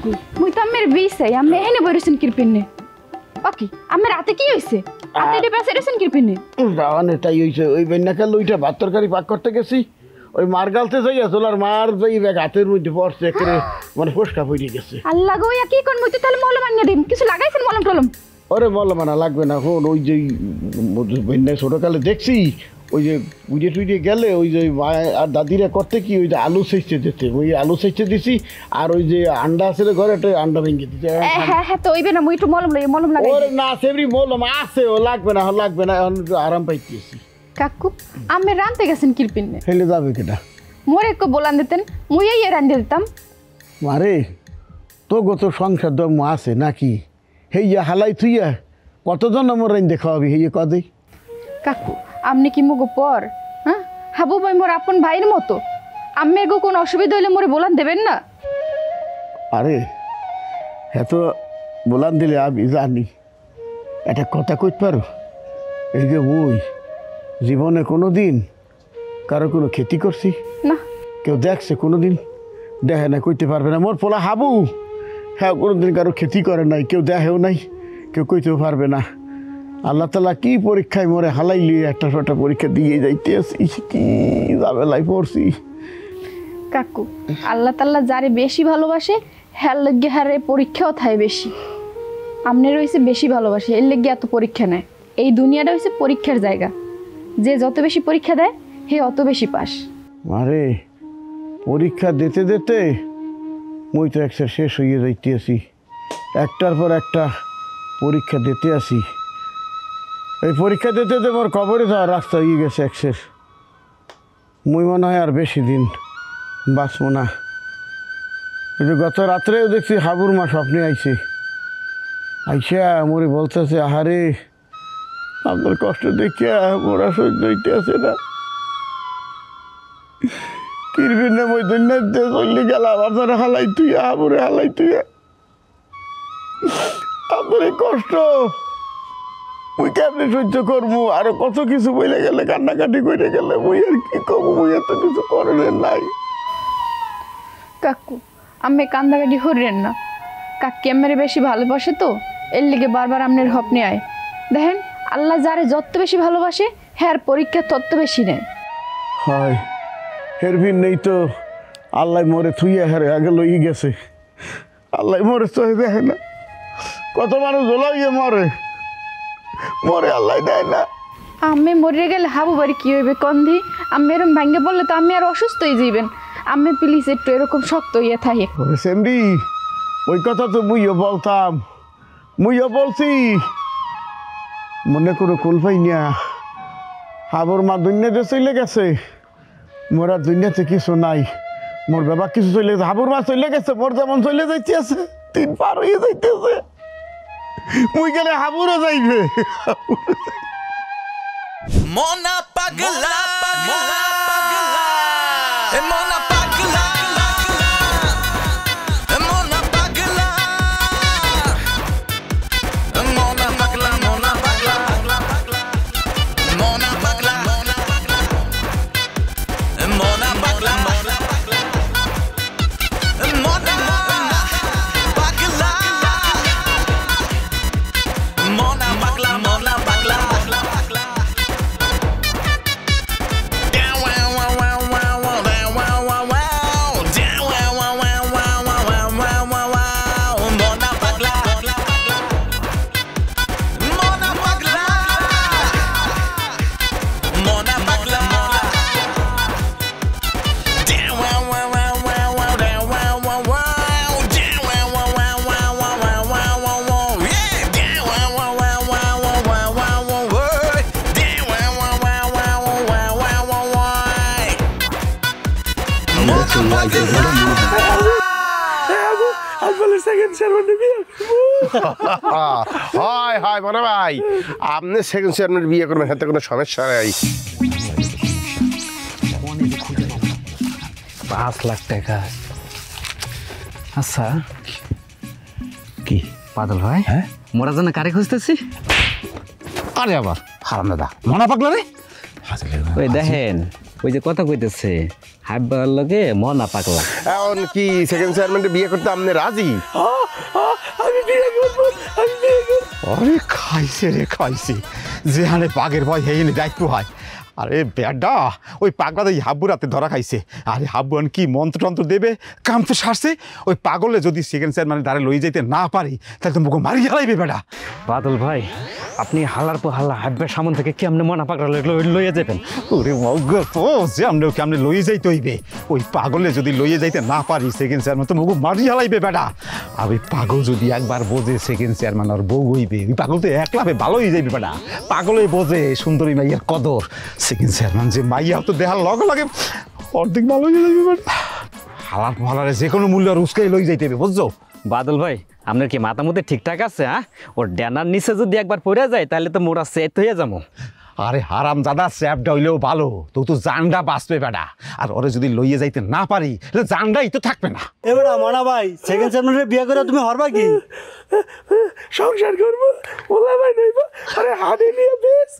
কাকু মুই তো আমের বিছাই আমি এনে বইরেছেন কিরপিনে ওকে আমার রাতে কি হইছে রাতে ডে পাশে রেছেন কিরপিনে রাওয়ানে তাই হইছে ওই বেন্নাকাল ওইটা ভাত তরকারি পাক করতে গেছি ওই মার গালতে যাই আসল আর মার যাই ব্যাগ হাতের মধ্যে পড়ছে একেবারে মানে ফসকা পড়ে গেছে আল্লাহ গো ইয়া কি কোন মুই তো তাহলে মলম আনিয়ে দিম কিছু লাগাইছেন মলম টলম ওরে মলম আনা লাগবে না এখন ওই যে বেন্না ছোটকালে দেখছি ওই যে পুজো টুজে গেলে ওই যে আর দাদিরা করতে কি ওই যে আলু সেচতে দিতে ওই আলু সেচতে দিছি আর ওই যে আন্ডা আছে ঘরে একটা আন্ডা ভেঙে দিতে হ্যাঁ হ্যাঁ তো ওইবে না মুই একটু মলম লাগাই ওরে না সেবরি মলম আছে ও লাগবে না এখন একটু আরাম পাইতেছি কাকু আমি রানতে গেছেন কিরপিনে হেলে যাবে কেটা মোরে একটু বলান দিতেন মুই এই রান্ধে দিতাম মারে তো গত সংসার দম আছে নাকি হেইয়া হালাই থুইয়া কতজন আমার রান্ধে খাওয়াবি হেয়ে কদে কাকু আপনি কি মুগো পর হ্যাঁ হাবু ভাই মোর আপন ভাইয়ের মতো আম্মের গো কোনো অসুবিধা হইলে মোরে বলান দেবেন না আরে এত বলান দিলে আমি জানি একটা কথা কইতে পারো এই যে মুই জীবনে কোনো দিন কারো কোনো ক্ষতি করছি না কেউ দেখছে কোনো দিন দেখে না কইতে পারবে না মোর পোলা হাবু হ্যাঁ কোনো দিন কারো ক্ষতি করে নাই কেউ দেখেও নাই কেউ কইতেও পারবে না আল্লাহ তালা কি পরীক্ষায় মোরে হালাইলি একটা পরীক্ষা দিয়ে যাইতে আসি কি ঝামেলায় পড়ছি কাকু আল্লাহ তাল্লাহ যারে বেশি ভালোবাসে হ্যার লেগে হারে পরীক্ষাও থাকে বেশি আমনে রয়েছে বেশি ভালোবাসে এর লেগে এত পরীক্ষা নেয় এই দুনিয়াটা হচ্ছে পরীক্ষার জায়গা যে যত বেশি পরীক্ষা দেয় হে অত বেশি পাস আরে পরীক্ষা দিতে দিতে মই তো একটা শেষ হয়ে যাইতে আসি একটার পর একটা পরীক্ষা দিতে আসি এই পরীক্ষা দিতে দিতে মোর কবরে যাওয়ার রাস্তা হয়ে গেছে একশেষ মুই মনে হয় আর বেশি দিন বাঁচবো না ওই যে গত রাত্রেও দেখছি হাবুর মা স্বপ্নে আইছে আইসা মোরে বলতেছে আহারে আপনার কষ্ট দেখিয়া মোরা সহ্য হইতে আছে না কিরবিন না মই দুনিয়াতে চলে গেলাম আপনারা হালাই তুই হাবুরে হালাই তুই আপনার এই কষ্ট মুই কেমনি সহ্য করবো আরো কত কিছু বইলে গেলে কান্নাকাটি করে গেলে মুই আর কি করবো মুই এত কিছু করেন নাই কাকু আমি কান্দাকাটি হরিলেন না কাকি আমার বেশি ভালোবাসে তো এর লিগে বারবার আপনার স্বপ্নে আয় দেখেন আল্লাহ যারে যত বেশি ভালোবাসে হ্যাঁ পরীক্ষা তত বেশি নেয় হয় হেরভিন নেই তো আল্লাহ মরে থুইয়া হারে আগে লই গেছে আল্লাহ মরে তো দেখে না কত মানুষ জ্বলাইয়ে মরে মরে আল্লাহ দেয় না আমি মরে গেলে হাবু বাড়ি কি হইবে কন্ধি আমি এরকম ভাঙ্গে বললে তো আমি আর অসুস্থ হয়ে যাইবেন আমি প্লিজ একটু এরকম শক্ত হইয়া থাকি সেমরি ওই কথা তো মুইও বলতাম মুইও বলছি মনে কোনো কুল পাই না হাবুর মা দুনিয়াতে চলে গেছে মোর আর দুনিয়াতে কিছু নাই মোর বাবা কিছু চলে গেছে হাবুর মা চলে গেছে মোর যেমন চলে যাইতে আছে 3 পার হয়ে যাইতেছে মুই গেলে হাবুরও যাইবে মনা পাগলা মনা পাগলা এ মনা পাগলা এ মনা পাগলা মনা পাগলা মনা পাগলা মনা পাগলা মনা পাগলা মনা পাগলা Mona Bagla, Mona Bagla. Down, wow, wow, wow, wow, wow, down, wow, wow, wow, down, wow, wow, wow, wow, wow, wow, wow, wow, Mona Bagla, Mona Bagla, Mona Bagla. Down, wow, wow, wow, wow, wow, down, wow, wow, wow, down, wow, wow, wow, wow, wow, wow, wow, wow, yeah, down, wow, wow, wow, wow, wow, wow, wow, wow, down, wow, wow, wow, wow, wow, wow, wow, wow. হয় হয় মনে ভাই আপনি second chairman বিয়ে করবেন হাতে কোনো সমস্যা নাই 5 লাখ টাকা আচ্ছা কি বাদল ভাই হ্যাঁ মোরা জানা কারে খুঁজতেছি আরে আবার হারাম দাদা মনা পাগলা রে ওই দেখেন ওই যে কথা কইতেছে হাব্বার লগে মনা পাগলা। এখন কি সেকেন্ড চেয়ারম্যানকে বিয়ে করতে আপনি রাজি? আরে খাইছে রে খাইছে, যেখানে বাঘের ভয় হেইনে দায়িত্ব হয়। আরে বেডা ওই পাগলা এই হাব্বুর রাতে ধরা খাইছে। আরে হাব্বু কি মন্ত্রতন্ত্র দেবে, কাম তো সারছে। ওই পাগলে যদি সেকেন্ড চেয়ারম্যানের দ্বারা লই যাইতে না পারি তাহলে তো মুখ মারি হালাইবে বেডা। বাদল ভাই, আপনি হালার পর হাল্লা হাব্বের সামন থেকে কেমনে মনা পাগলা লইয়া যাবেন? ওরে মগ্ন কেমনে লই যাইতে হইবে। ওই পাগলে যদি লইয়ে যাইতে না পারি সেকেন্ড চেয়ারম্যান তো মুখ মারি হালাইবে বেডা। আর ওই পাগল যদি একবার বোঝে সেকেন্ড চেয়ারম্যান আর বউ হইবে, ওই পাগল তো একলাভে ভালো হয়ে যাইবে বেডা। পাগলই বোঝে সুন্দরী মাইয়ার কদর। সেকেন্ড চেয়ারম্যান যে মাইয়া তো দেখার লগে লাগে অর্ধেক ভালো হয়ে যাইবে বেডা। হালার হালারে যে কোনো মূল্য আর উস্কাই লই যাইতে হবে, বুঝছো? বাদল ভাই, আপনার কি মাথা মধ্যে ঠিকঠাক আছে? হ্যাঁ, ওর ড্যানার নিচে যদি একবার পড়ে যায় তাহলে তো মোরা সেট হয়ে যাবো। আরে হারাম দাদা স্যাপটা হইলেও ভালো, তো জানটা বাঁচবে বেটা। আর ওরে যদি লইয়ে যাইতে না পারি তাহলে জানটাই তো থাকবে না। এবার মনা ভাই, সেকেন্ড চেয়ারম্যানের বিয়ে করে তুমি হরবা কি? সংসার করবো, ওলা ভাই নইব, আরে হাতে নিয়ে বেশ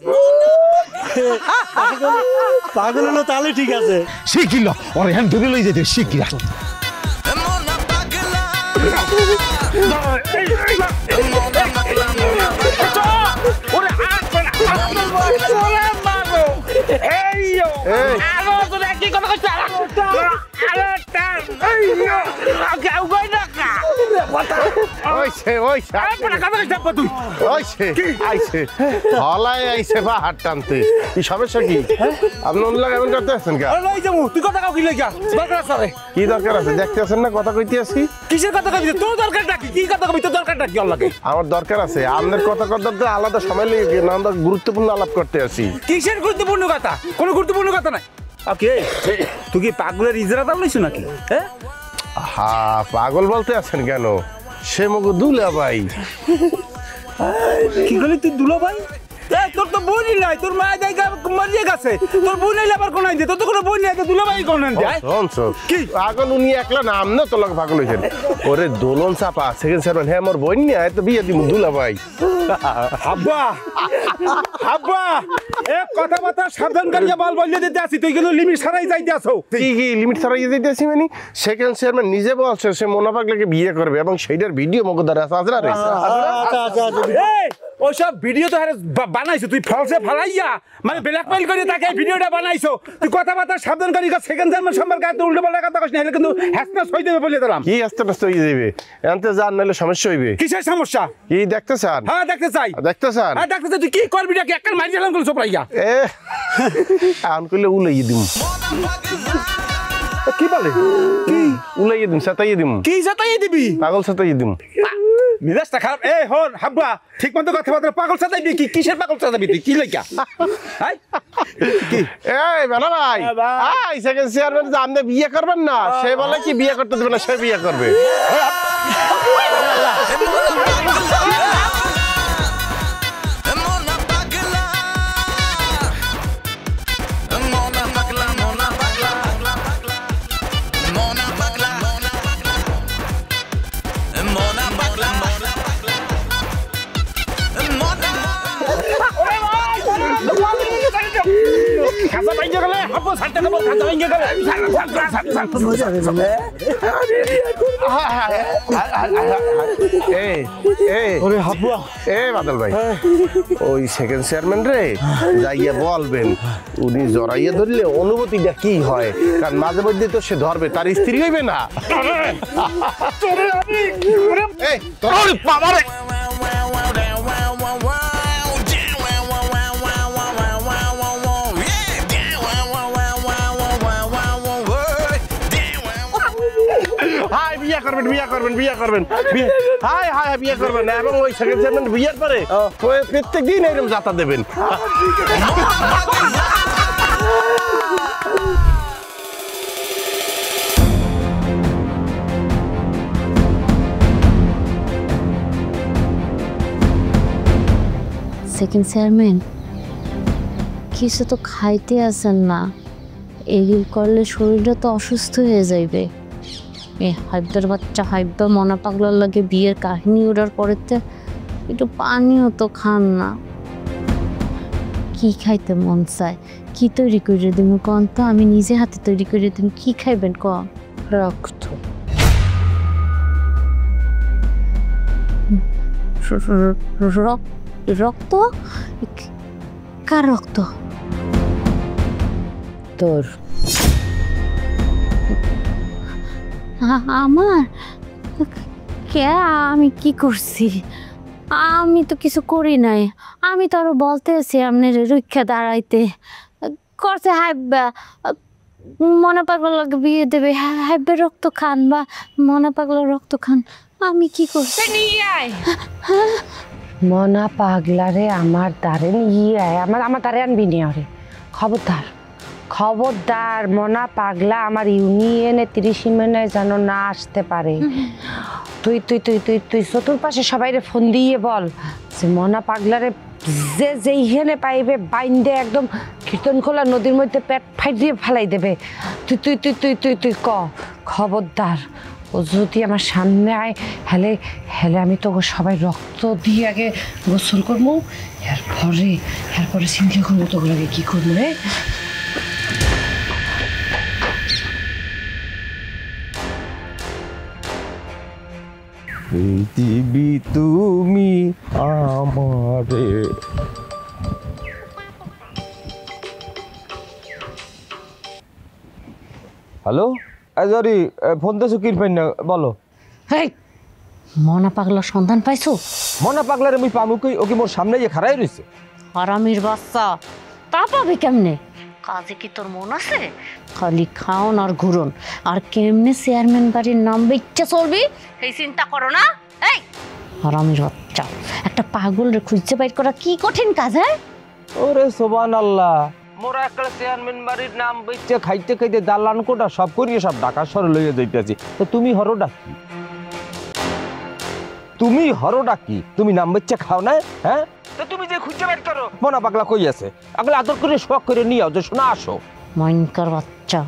পাগল হলো তাহলে ঠিক আছে। শিখিল ওরে হ্যাঁ দূরে লই যেতে শিখিলা। Mona হলাই আইছে বা হাত টানতে, কি সমস্যা কি? আপনি অন্য লাগে এমন করতে আসছেন কে? তুই কথা কাউ কি লেগা দরকার আছে? কি দরকার আছে দেখতে আছেন না? কথা কইতে আছি। কিসের কথা কবি? তোর দরকারটা কি? কি কথা কবি? তোর দরকারটা কি? লাগে আমার দরকার আছে, আপনার কথা কথা আলাদা সময় লেগে না, আমরা গুরুত্বপূর্ণ আলাপ করতে আছি। কিসের গুরুত্বপূর্ণ কথা? কোনো গুরুত্বপূর্ণ কথা নাই। ওকে, তুই কি পাগলের ইজরা দাম লইছ নাকি? হ্যাঁ, হ্যাঁ পাগল বলতে আছেন কেন? সে মগো দুলা ভাই। কি করলি তুই দুলো ভাই? তোর তো বোনই নাই, তোর মা জায়গা মারিয়ে গেছে। তোর বোন এলে আবার কোন আনতে? তোর তো কোনো বোন নাই, তো দুলো ভাই কোন আনতে? কি পাগল উনি একলা না, আমনে তো লোক পাগল হইছেন। ওরে দোলন চাপা সেকেন্ড চেয়ারম্যান, হ্যাঁ মোর বোন নিয়ে তো বিয়ে দিব দুলা ভাই। আব্বা আব্বা, এক কথাবার্তা সাবধান করিয়া বল বলিয়ে দিতে আসি। তুই কিন্তু লিমিট ছাড়াই যাইতে আসো। কি কি লিমিট ছাড়াই যাইতে আসি মানে? সেকেন্ড চেয়ারম্যান নিজে বলছে সে মোনা পাগলাকে বিয়ে করবে এবং সেইটার ভিডিও মগো দ্বারা আছে না রে? ওইসব ভিডিও তো বানাইছো তুই, ফলসে ফালাইয়া মানে ব্ল্যাকমেইল করে তাকে ভিডিওটা বানাইছো। তুই কথাবার্তা সাবধান করি, সেকেন্ড চেয়ারম্যান সম্পর্কে এত উল্টো পাল্টা কথা কইস না, কিন্তু হ্যাসনাস হই দেবে বলে দিলাম। কি আস্তে আস্তে হয়ে যাবে, এনতে জান নাহলে সমস্যা হইবে। কিসের সমস্যা? কি দেখতে চান? হ্যাঁ দেখতে চাই। দেখতে চান? হ্যাঁ দেখতে চাই। তুই কি করবি নাকি? একটা মারি দিলাম বলে চোপড়াইয়া। আন কইলে উলাইয়ে দিম। কি বলে? কি উলাইয়ে দিম, সাতাইয়ে দিম। কি সাতাইয়ে দিবি? পাগল সাতাইয়ে দিম। মিজাজটা খারাপ। এ হন হাব্বা, ঠিক মতো কথা বলতে পাগল সাতাইবি? কি কিসের পাগল সাতাইবি তুই? কি লাইকা? হাই কি এই বানা ভাই, আই সেকেন্ড চেয়ারম্যান যে আপনি বিয়ে করবেন না, সে বলে কি বিয়ে করতে দেবে না, সে বিয়ে করবে। খাসা ভাঙ্গে গেলে হাব্বো ছাড়তে দেবো। খাসা ভাঙ্গে গেলে ওরে হাব্বা, এ বাদল ভাই, ওই সেকেন্ড চেয়ারম্যান রে যাইয়া বলবেন উনি জড়াইয়া ধরলে অনুভূতিটা কি হয়, কারণ মাঝে মধ্যে তো সে ধরবে, তার স্ত্রী হইবে না। এই তোর বাবা রে, বিয়ে করবেন বিয়ে করবেন বিয়ে করবেন, হাই হাই বিয়ে করবেন এবং ওই সেকেন্ড চেয়ারম্যান বিয়ের পরে প্রত্যেক দিন এরকম যাতা দেবেন। সেকেন্ড চেয়ারম্যান কিছু তো খাইতে আসেন না, এগুলো করলে শরীরটা তো অসুস্থ হয়ে যাইবে। এই হাইবদার বাচ্চা হাইবদা মনা পাগলার লাগে বিয়ের কাহিনী ওঠার পরেতে একটু পানিও তো খান না। কি খাইতে মন চায়, কি তৈরি করে দিব কন তো, আমি নিজে হাতে তৈরি করে দিব। কি খাইবেন কন? রক্ত। রক্ত? কার রক্ত? তোর। আমার? কে? আমি কি করছি? আমি তো কিছু করি নাই। আমি তো আরো বলতেছি আপনার রক্ষা দাঁড়াইতে করছে হাইব্বা মনে পাগল বিয়ে দেবে, হাইব্বা রক্ত খান বা মনে পাগল রক্ত খান। আমি কি করছি? মনা পাগলারে আমার দ্বারে নিয়ে আয়, আমার দ্বারে আনবি নি। আরে খবরদার, খবরদার, মনা পাগলা আমার ইউনিয়নে 30 সীমানে যেন না আসতে পারে। তুই তুই তুই তুই তুই চতুর্পাশে সবাইরে ফোন দিয়ে বল যে মনা পাগলারে যে যেইখানে পাইবে বাইন্দে একদম কীর্তনখোলা নদীর মধ্যে পেট ফাইট দিয়ে ফেলাই দেবে। তুই তুই তুই তুই তুই তুই ক খবরদার, ও যদি আমার সামনে আয় হেলে হেলে আমি তো সবাই রক্ত দিয়ে আগে গোসল করবো, এরপরে চিন্তা করবো তোগুলোকে কি করবো রে। দিবি তুমি আমারে। হ্যালো সরি, ফোন তো সুকির পাই না, বলো। হেই, মনা পাগলার সন্ধান পাইছো? মনা পাগলার আমি পামু কই? ওকে মোর সামনে গিয়ে খাড়াই রইছে। হারামির বাচ্চা, তা পাবে কেমনে? কাজে কি তোর মন আছে? খালি খাওন আর ঘুরন, আর কেমনে চেয়ারম্যান বাড়ির নাম বেচ্চা চলবি এই চিন্তা করো না। এই হারামির বাচ্চা, একটা পাগল রে খুঁজতে বাইর করা কি কঠিন কাজ? হ্যাঁ ওরে সুবহানাল্লাহ, মোরা একটা চেয়ারম্যান বাড়ির নাম বেচ্চা খাইতে খাইতে দালান কোটা সব করিয়ে সব ঢাকা শহরে লইয়া যাইতেছি। তো তুমি হরোডা কি? তুমি হরোডা কি? তুমি নাম বেচ্চা খাও না? হ্যাঁ, তো তুমি যে খুঁজে বের করো মনা পাগলা কই আছে, আগলে আদর করে শখ করে নিয়ে যে শোনা আসো। ময়নকার বাচ্চা,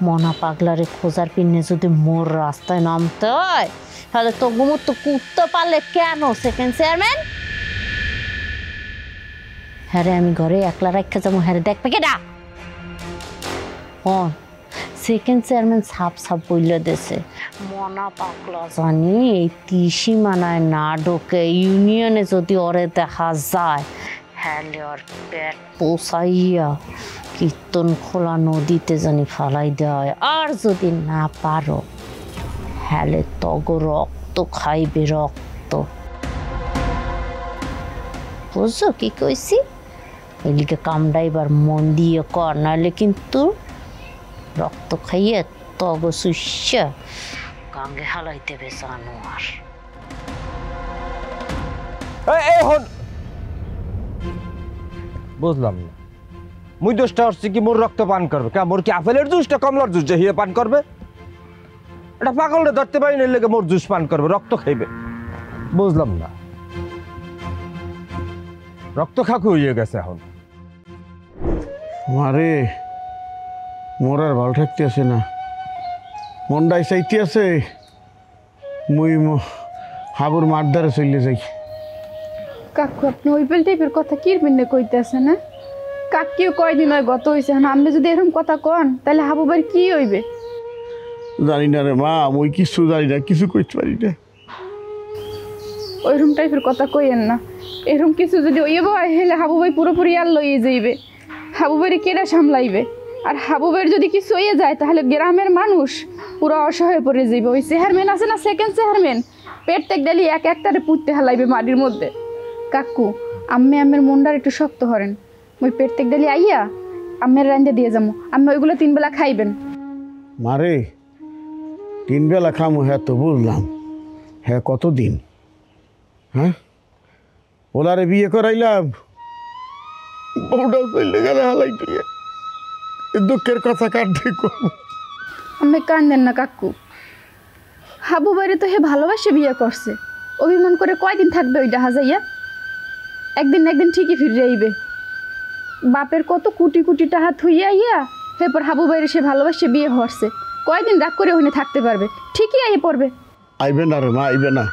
মনা পাগলারে খোঁজার পিনে যদি মোর রাস্তায় নামতে হয় তাহলে তো গুমুর তো কুত্তে পারলে কেন সেকেন্ড চেয়ারম্যান? হ্যাঁ রে, আমি ঘরে একলা রাখা যাবো? হ্যাঁ দেখবে কেডা? সেকেন্ড চেয়ারম্যান সাপ সাপ বইলে দেশে মনা পাগলা জানি এই 30 সীমানায় না ঢোকে, ইউনিয়নে যদি ওরে দেখা যায় হ্যালে ওর পেট পোষাইয়া কীর্তন খোলা নদীতে জানি ফালাই দেয়। আর যদি না পারো হ্যালে তগ রক্ত খাইবে, রক্ত। বুঝছো কি কইছি? এদিকে কামটা এবার মন দিয়ে কর, নাহলে কিন্তু রক্ত খাইয়ে তগ সুস্যা গাঙ্গে হালাইতে বেসানো। আর বুঝলাম না, মুই দোষটা হচ্ছে কি মোর রক্ত পান করবে? কে মোর কি আপেলের জুসটা কমলার জুস যে হিয়ে পান করবে? এটা পাগলটা ধরতে পারি না, লেগে মোর জুস পান করবে, রক্ত খাইবে? বুঝলাম না, রক্ত খাকু হয়ে গেছে এখন। মারে মোর আর ভালো থাকতে আছে না, মনটাই চাইতে আছে মুই হাবুর মারদারে চলে যাই। কাকু আপনি ওই টাইপের কথা কি মিন্নে কইতেছে না? কাকিও কয়দিন হয় গত হয়েছে, আপনি যদি এরকম কথা কন তাহলে হাবু ভাই কি হইবে? জানি না রে মা, মুই কিছু জানি না, কিছু কইতে পারি না। ওইরকম টাইপের কথা কইেন না। এরকম কিছু যদি ওইব হয় হেলে হাবু ভাই পুরোপুরি আর লইয়ে যাইবে। হাবু ভাইয়ের কেরা সামলাইবে? আর হাবু ভাইয়ের যদি কিছু হয়ে যায় তাহলে গ্রামের মানুষ পুরো অসহায় পড়ে যাইবে। ওই চেয়ারম্যান আছে না, সেকেন্ড চেয়ারম্যান, পেট টেক ডালি এক একটারে পুঁততে হালাইবে মাটির মধ্যে। কাকু আম্মে আমের মনটার একটু শক্ত হরেন, ওই পেট টেক ডালি আইয়া আম্মের রান্দে দিয়ে যাবো, আম্মে ওইগুলো 3 বেলা খাইবেন। মারে 3 বেলা খামো, হ্যাঁ তো বুঝলাম, হ্যাঁ কতদিন? হ্যাঁ ওলারে বিয়ে করাইলাম, বউটাও চলে গেলে হালাই দিয়ে, দুঃখের কথা কার দেখো। আমি কান্দেন না কাকু, হাবু বাইরে তো হে ভালোবাসে বিয়ে করছে, অভিমান করে কয়দিন থাকবে ওই ডাহা যাইয়া? একদিন না একদিন ঠিকই ফিরে আইবে। বাপের কত কোটি কোটি টাকা থুইয়া ইয়া এরপর হাবু বাইরে সে ভালোবাসে বিয়ে হচ্ছে, কয়দিন রাগ করে ওখানে থাকতে পারবে? ঠিকই আইয়ে পড়বে। আইবে না রে মা, আইবে না।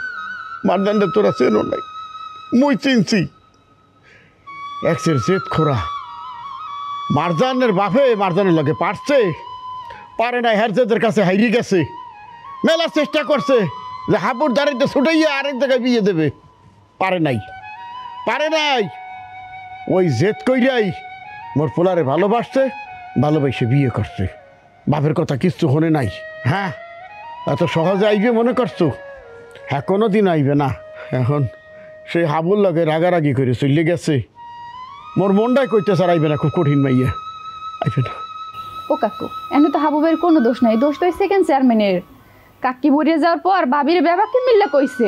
মারদানটা তোরা চেনো নাই, মুই চিনছি। এক্সের জেদ খোরা মারজানের বাপে মারজানের লগে পারছে পারে না, হেরজেদের কাছে হাইরে গেছে, মেলা চেষ্টা করছে যে হাবুর দাঁড়িয়ে ছুটাইয়া আরেক জায়গায় বিয়ে দেবে, পারে নাই। ওই জেদ কইরাই মোর পোলারে ভালোবাসছে, ভালোবাসে বিয়ে করছে। বাপের কথা কিচ্ছু শোনে নাই। হ্যাঁ, এত সহজে আইবে মনে করছো? হ্যাঁ, কোনো দিন আইবে না। এখন সেই হাবুর লগে রাগারাগি করে চলে গেছে। মোর মনটাই কইতে স্যার আইবে না, খুব কঠিন মাইয়া, আইবে না। ও কাকু, এনে তো হাবুবের কোনো দোষ নাই, দোষ তো সেকেন্ড চেয়ারম্যানের। কাকি বরিয়ে যাওয়ার পর বাবির ব্যাপারকে মিললে কইছে,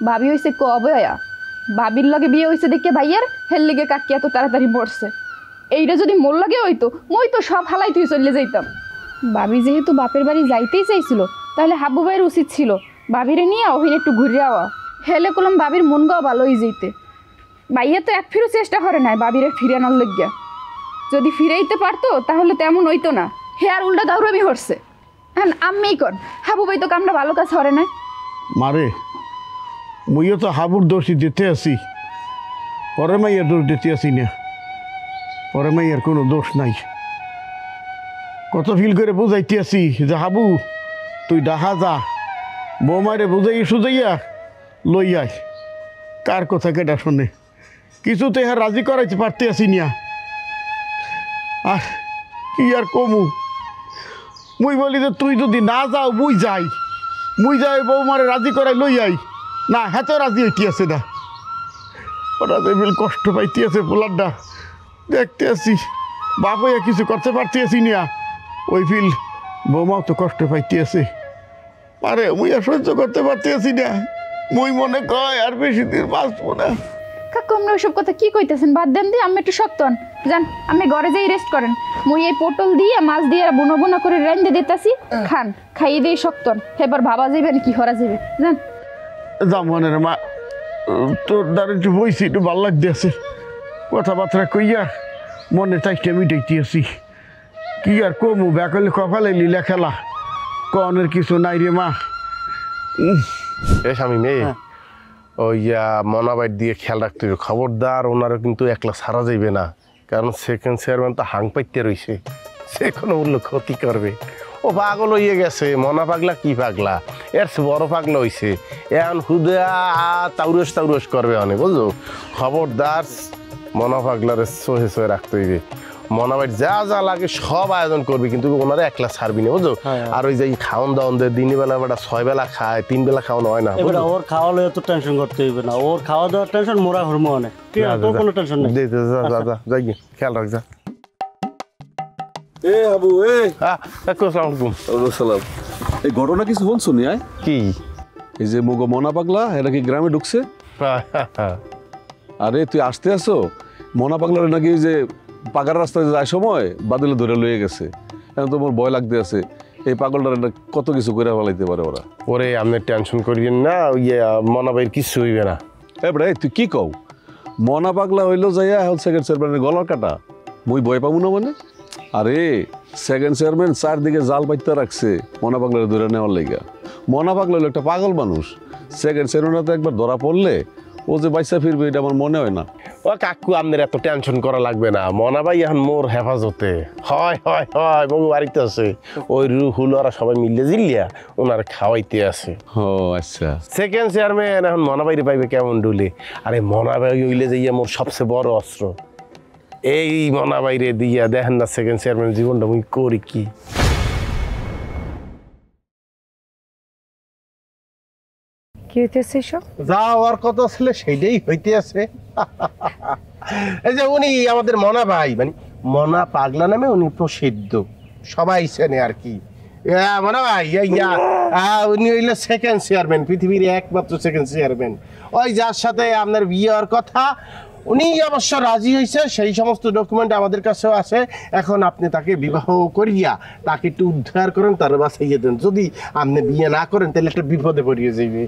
বাবি হইছে কবয়া, বাবির লগে বিয়ে হইছে দেখে ভাইয়ার হের লেগে কাকি এত তাড়াতাড়ি মরছে। এইটা যদি মোর লগে হইতো, মই তো সব হালাই তুই চলে যাইতাম। বাবি যেহেতু বাপের বাড়ি যাইতেই চাইছিল, তাহলে হাবু ভাইয়ের উচিত ছিল বাবিরে নিয়ে ওহিনে একটু ঘুরে আওয়া। হেলে কলম বাবির মন গাও ভালোই যেতে। ভাইয়া তো এক ফিরও চেষ্টা করে নাই বাবিরে ফিরানোর লইগা। যদি ফিরাইতে পারতো তাহলে তেমন হইতো না। হে আর উল্টা দাউরামি হরছে। হ্যাঁ, আমি কর হাবু ভাই তো কামটা ভালো কাজ হরে না। মারে মুইও তো হাবুর দোষী দিতে আসি, পরে মাইয়ার দোষ দিতে আসি না। পরে মাইয়ার কোনো দোষ নাই। কত ফিল করে বুঝাইতে আসি যে হাবু তুই ডাহা যা, বৌমারে বুঝাই সুজাইয়া লই আয়। কার কথা কেটা শোনে? কিছুতে হ্যাঁ রাজি করাইতে পারতে আসি না। আর কি আর কমু, মুই বলি যে তুই যদি না যাও মুই যাই বৌমারে রাজি করাই লই আই। না, হ্যাঁ তো রাজি হইতে আছে না। ওরা যে বিল কষ্ট পাইতে আছে পোলারটা দেখতে আসি, বাপ হইয়া কিছু করতে পারতে আসি না। ওই ফিল বৌমাও তো কষ্ট পাইতে আছে, পারে মুই আর সহ্য করতে পারতে আসি না। মুই মনে কয় আর বেশি দিন বাঁচবো না। কাকু, আপনি ওইসব কথা কি কইতেছেন? বাদ দেন দিয়ে আমি একটু শক্ত হন। যান, আমি ঘরে যাই রেস্ট করেন। মুই এই পটল দিয়ে মাছ দিয়ে বুনো বুনো করে রান্ধে দিতেছি, খান, খাইয়ে দিয়ে শক্ত হন। এবার ভাবা যাবে কি হরা যাবে। যান জামনের মা, তোর দ্বারা একটু বইছি, একটু ভাল লাগতে আছে। কথাবার্তা কইয়া মনে চাইতে মিটাইতে আছি। কি আর কমু, ব্যাকলে কপালে লীলা খেলা, কনের কিছু নাই রে মা। এ স্বামী মেয়ে, ওই মনাবাইট দিয়ে খেয়াল রাখতে হবে, খবরদার ওনারও কিন্তু একলা সারা যাইবে না। কারণ সেকেন্ড চেয়ারম্যান তো হাং পাইতে রয়েছে, সে কোনো মূল্য ক্ষতি করবে। ও পাগল হইয়ে গেছে, মনা পাগলা কি পাগলা, এর বড় পাগলা হইছে। এখন হুদা তাউরস করবে অনেক, বুঝলো? খবরদার মনা পাগলারে সহে রাখতে হইবে। মনাবাইট যা যা লাগে সব আয়োজন করবি, কিন্তু ওনারা একলা ছাড়বি না, বুঝলো? আর ওই যে খাওয়ান দাওয়ান দেয়, দিনের বেলা বেটা 6 বেলা খায়, 3 বেলা খাওয়ানো হয় না। ওর খাওয়ালে এত টেনশন করতে হইবে না, ওর খাওয়া দাওয়ার টেনশন মোরা হরমো অনেক। কোনো টেনশন নেই, যাই খেয়াল রাখ যা। এ আবু, আসসালামু আলাইকুম। সালাম। এই ঘটনা কিছু শুনছো নি? কি? এই যে মুগো মনা পাগলা এরা কি গ্রামে ঢুকছে? আরে তুই আসতে আসো, মনা পাগলার নাকি যে পাগার রাস্তায় যায় সময় বাদলে ধরে লয়ে গেছে। এখন তোমার ভয় লাগতে আছে, এই পাগলটার কত কিছু করে ফেলাইতে পারে ওরা। ওরে আপনি টেনশন করিয়েন না, মনাবাইর কিছু হইবে না। এবারে তুই কি কও? মনা পাগলা হইলো যাইয়া এখন সেকেন্ড চেয়ারম্যানের গলার কাটা, মুই ভয় পাবো না মানে? আরে সেকেন্ড চেয়ারম্যান 4 দিকে জাল পাইতে রাখছে মনা পাগলার ধরে নেওয়ার লেগা। মনা পাগলা হলো একটা পাগল মানুষ, সেকেন্ড চেয়ারম্যান তো একবার ধরা পড়লে ও যে বাইসা ফিরবে এটা আমার মনে হয় না। ও কাকু, আপনার এত টেনশন করা লাগবে না, মনাবাই এখন মোর হেফাজতে। হয় এবং বাড়িতে আছে, ওই রুহুল ওরা সবাই মিললে জিল্লিয়া ওনার খাওয়াইতে আছে। ও আচ্ছা। সেকেন্ড চেয়ারম্যান এখন মনাবাইরে পাইবে কেমন ডুলে? আরে মনাবাই হইলে যাইয়া মোর সবচেয়ে বড় অস্ত্র। এই মনাবাইরে দিয়া দেখেন না সেকেন্ড চেয়ারম্যান জীবনটা মুই করি কি। কি হইতেছে এসব? যা হওয়ার কথা ছিল সেইটাই হইতে আছে। এই যে উনি আমাদের মনা ভাই, মানে মনা পাগলা নামে উনি প্রসিদ্ধ, সবাই চেনে আর কি। মনা ভাই উনি হইলে সেকেন্ড চেয়ারম্যান, পৃথিবীর একমাত্র সেকেন্ড চেয়ারম্যান। ওই যার সাথে আপনার বিয়ে হওয়ার কথা উনি অবশ্য রাজি হয়েছে, সেই সমস্ত ডকুমেন্ট আমাদের কাছেও আছে। এখন আপনি তাকে বিবাহ করিয়া তাকে একটু উদ্ধার করেন, তার বাঁচাইয়ে দেন। যদি আপনি বিয়ে না করেন তাহলে একটা বিপদে পড়িয়ে যাইবে।